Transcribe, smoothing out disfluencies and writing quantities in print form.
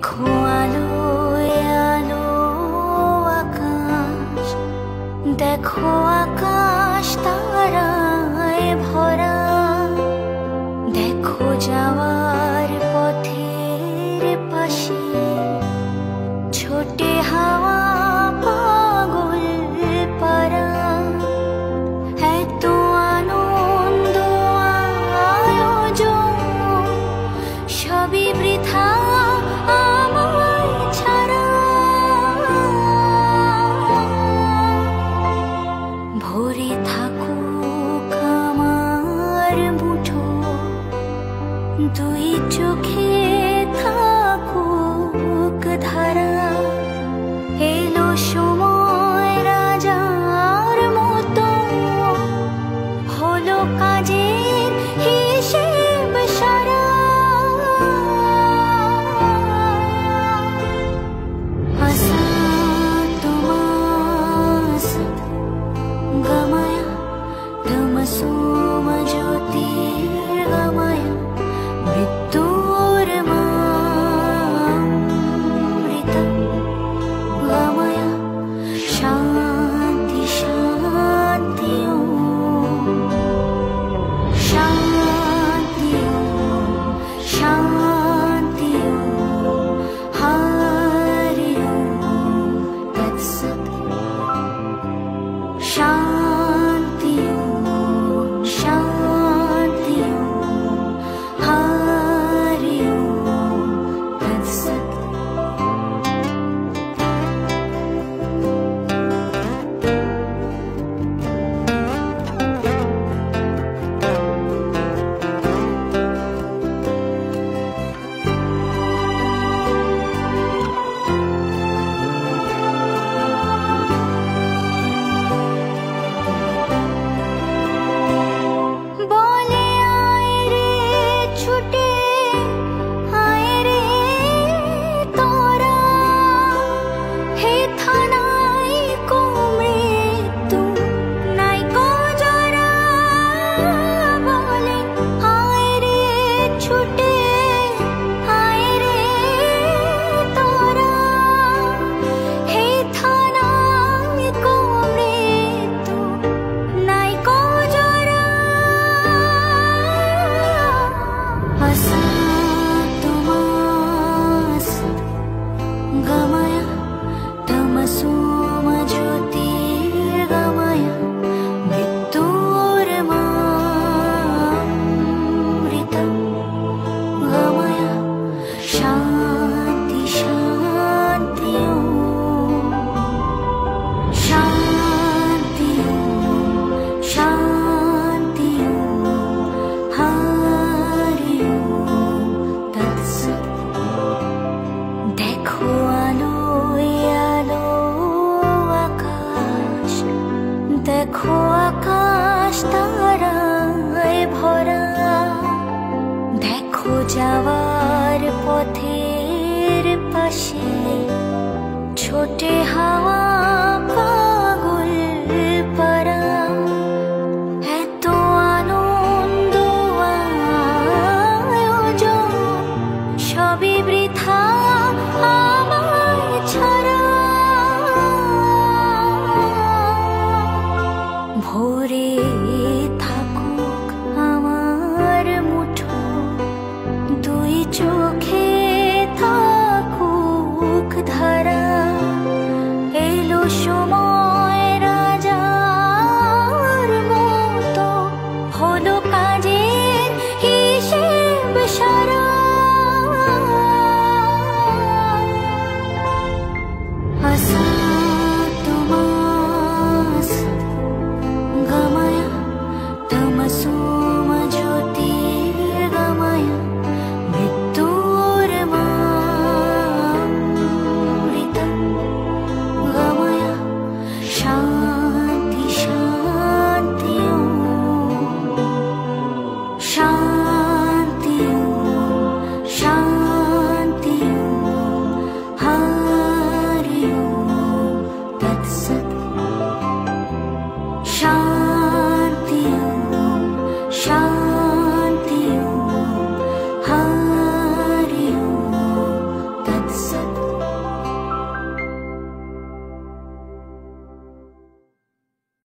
দেখো আলো আলো আকাশ, দেখো আকাশ তারায় ভরা, দেখো যাওয়ার পথের পাশে ছোটে হাওয়া পাগল পারা। এত আনন্দ আয়োজন সবই বৃথা আমায় ছাড়া। ভরে থাকুক আমার মুঠো, দুই চোখে থাকুক ধারা। এলো সময় রাজার মতো, হলো কাজের হিসেব সারা। আসাতো মা সৎ গময় তমসো মা জ্যোতির্গময়, মৃত্যুর্মামৃতম গময়। শান্তি শান্তি ওম, শান্তি ওম, শান্তি ওম, হরি ওম তৎসৎ। শান্তি ওম, শান্তি ওম, হরি ওম তৎসৎ। বলে আয় রে ছুটে আয় রে তোরা, হে থানাই কো মৃত্যু নাই কো জরা। বলে আয় রে ছুটে আয় রে তোরা, হে থানাই কো মৃত্যু নাই কো জরা। আসাতো মা সৎ গময় তমসো মা জ্যোতির্গময়, মৃত্যুর্মামৃতম গময়। শান্তি শান্তি ওম, শান্তি ওম, শান্তি ওম, হরি ওম তৎসৎ। দেখো আলো আলো আকাশ, দেখো আকাশ তারায় ভরা, দেখো যাওয়ার পথের পাশে ছোটে হাওয়া পাগল পারা। এত আনন্দ আয়োজন সবই বৃথা আমার